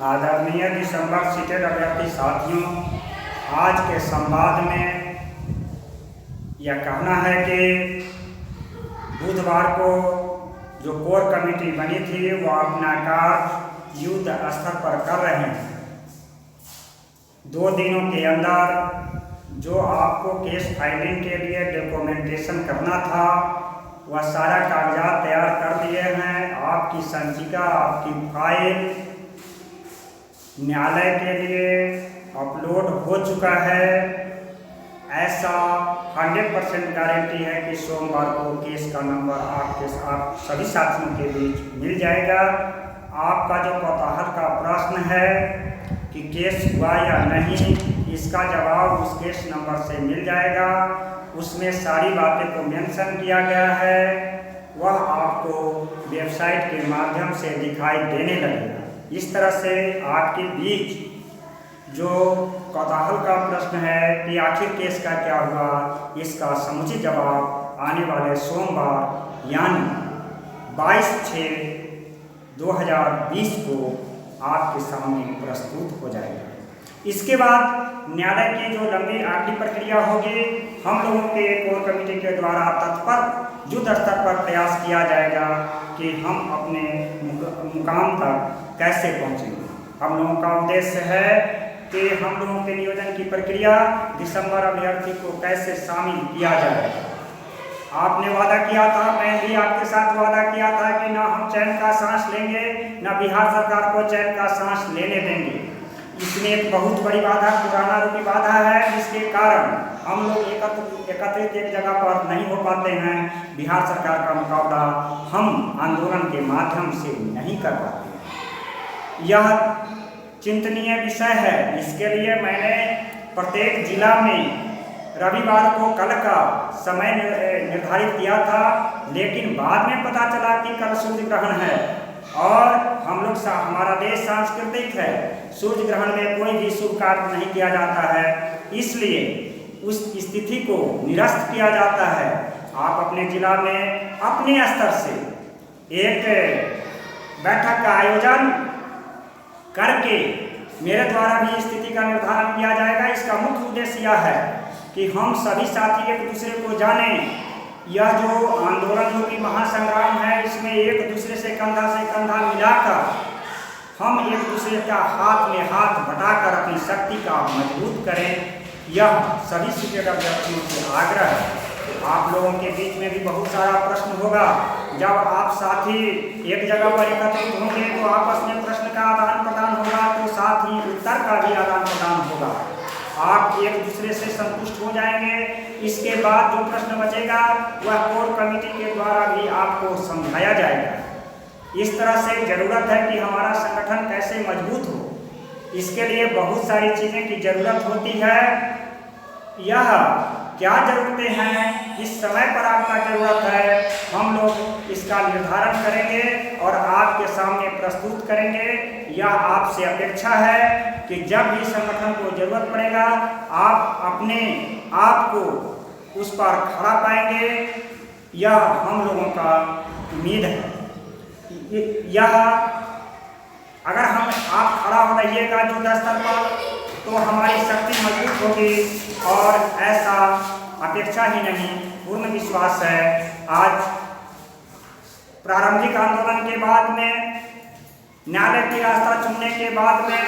आदरणीय दिसंबर सीटेड अभ्यर्थी साथियों, आज के संवाद में यह कहना है कि बुधवार को जो कोर कमेटी बनी थी वह अपना कार्य युद्ध स्तर पर कर रहे हैं। 2 दिनों के अंदर जो आपको केस फाइलिंग के लिए डॉक्यूमेंटेशन करना था वह सारा कागजात तैयार कर दिए हैं। आपकी संचिका, आपकी फाइल न्यायालय के लिए अपलोड हो चुका है। ऐसा 100% गारंटी है कि सोमवार को केस का नंबर आप सभी साथियों के बीच मिल जाएगा। आपका जो कौतूहल का प्रश्न है कि केस हुआ या नहीं, इसका जवाब उस केस नंबर से मिल जाएगा। उसमें सारी बातें को मेंशन किया गया है, वह आपको वेबसाइट के माध्यम से दिखाई देने लगेगा। इस तरह से आपके बीच जो कौतूहल का प्रश्न है कि आखिर केस का क्या हुआ, इसका समुचित जवाब आने वाले सोमवार यानी 22/6/2020 को आपके सामने प्रस्तुत हो जाएगा। इसके बाद न्यायालय की जो लंबी आगे प्रक्रिया होगी, हम लोगों के कोर कमेटी के द्वारा तत्पर युद्ध स्तर पर प्रयास किया जाएगा कि हम अपने मुकाम तक कैसे पहुंचेंगे। हम लोगों का उद्देश्य है कि हम लोगों के नियोजन की प्रक्रिया दिसंबर अभ्यर्थी को कैसे शामिल किया जाए। आपने वादा किया था, मैं भी आपके साथ वादा किया था कि ना हम चैन का सांस लेंगे, ना बिहार सरकार को चैन का सांस लेने देंगे। इसमें एक बहुत बड़ी बाधा पुराना रूपी बाधा है, जिसके कारण हम लोग एकत्रित एक जगह पर नहीं हो पाते हैं। बिहार सरकार का मुकाबला हम आंदोलन के माध्यम से नहीं कर पाते। यह चिंतनीय विषय है। इसके लिए मैंने प्रत्येक जिला में रविवार को कल का समय निर्धारित किया था, लेकिन बाद में पता चला कि कल सूर्य ग्रहण है और हम लोग हमारा देश सांस्कृतिक है। सूर्य ग्रहण में कोई भी शुभ कार्य नहीं किया जाता है, इसलिए उस स्थिति को निरस्त किया जाता है। आप अपने जिला में अपने स्तर से एक बैठक का आयोजन करके मेरे द्वारा भी स्थिति का निर्धारण किया जाएगा। इसका मुख्य उद्देश्य यह है कि हम सभी साथी एक दूसरे को जानें। यह जो आंदोलन जो कि महासंग्राम है, इसमें एक दूसरे से कंधा मिलाकर हम एक दूसरे का हाथ में हाथ बटाकर अपनी शक्ति का मजबूत करें, यह सभी सीटेड अभ्यर्थियों से आग्रह है। आप लोगों के बीच में भी बहुत सारा प्रश्न होगा। जब आप साथी एक जगह पर एकत्रित होंगे तो आपस में प्रश्न का आदान प्रदान होगा, तो साथ ही उत्तर का भी आदान प्रदान होगा। आप एक दूसरे से संतुष्ट हो जाएंगे। इसके बाद जो प्रश्न बचेगा वह कोर कमेटी के द्वारा भी आपको समझाया जाएगा। इस तरह से जरूरत है कि हमारा संगठन कैसे मजबूत हो। इसके लिए बहुत सारी चीज़ें की जरूरत होती है। यह क्या जरूरतें हैं, इस समय पर आपका जरूरत है, हम लोग इसका निर्धारण करेंगे और आपके सामने प्रस्तुत करेंगे। यह आपसे अपेक्षा है कि जब भी संगठन को जरूरत पड़ेगा आप अपने आप को उस पर खड़ा पाएंगे। यह हम लोगों का उम्मीद है। यह अगर आप खड़ा हो रहिएगा युद्ध स्तर पर तो हमारी शक्ति मजबूत होगी, और ऐसा अपेक्षा ही नहीं पूर्ण विश्वास है। आज प्रारंभिक आंदोलन के बाद में, न्यायालय की रास्ता चुनने के बाद में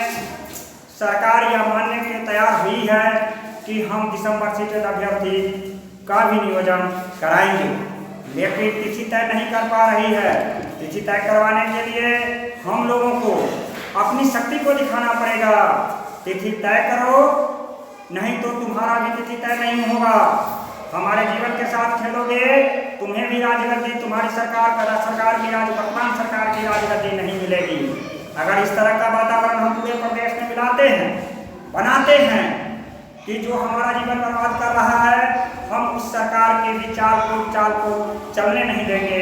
सरकार यह मानने के तैयार हुई है कि हम दिसंबर सीटेड अभ्यर्थी का भी नियोजन कराएंगे, लेकिन तिथि तय नहीं कर पा रही है। तिथि तय करवाने के लिए हम लोगों को अपनी शक्ति को दिखाना पड़ेगा। तिथि तय करो, नहीं तो तुम्हारा भी तिथि तय नहीं होगा। हमारे जीवन के साथ खेलोगे, तुम्हें भी राजगद्दी, तुम्हारी सरकार की वर्तमान सरकार की राजगद्दी नहीं मिलेगी। अगर इस तरह का वातावरण हम पूरे प्रदेश में बनाते हैं कि जो हमारा जीवन बर्बाद कर रहा है, हम उस सरकार के भी चाल को चलने नहीं देंगे।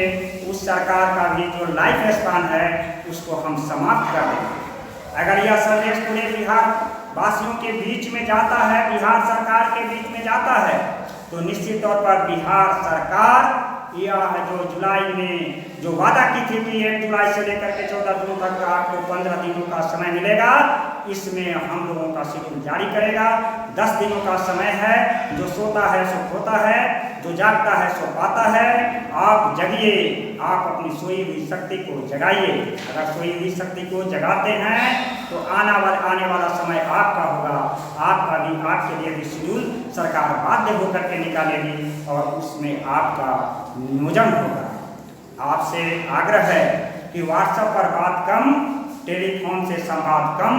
उस सरकार का भी जो लाइफ स्पान है उसको हम समाप्त कर देंगे। अगर यह संदेश पूरे बिहार वासियों के बीच में जाता है, बिहार सरकार के बीच में जाता है, तो निश्चित तौर पर बिहार सरकार या जो जुलाई में जो वादा की थी कि 1 जुलाई से लेकर के 14 जून तक आपको 15 दिनों का समय मिलेगा, इसमें हम लोगों का शेड्यूल जारी करेगा। 10 दिनों का समय है, जो सोता है सो खोता है, जो जागता है सो पाता है। आप जगिए, आप अपनी सोई हुई शक्ति को जगाइए। अगर सोई हुई शक्ति को जगाते हैं तो आने वाला समय आपका होगा। आपका भी, आपके लिए भी शेड्यूल सरकार बाध्य होकर के निकालेगी और उसमें आपका नियोजन होगा। आपसे आग्रह है कि व्हाट्सएप पर बात कम, टेलीफोन से संवाद कम।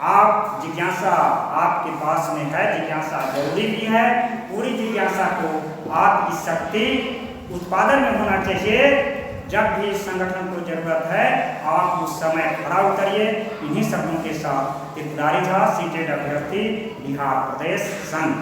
आप जिज्ञासा आपके पास में है, जिज्ञासा जरूरी भी है। पूरी जिज्ञासा को आपकी शक्ति उत्पादन में होना चाहिए। जब भी संगठन को जरूरत है आप उस समय खड़ा उतरिए। इन्हीं शब्दों के साथ त्रिपुरारी झा, सीटेड अभ्यर्थी, बिहार प्रदेश संघ।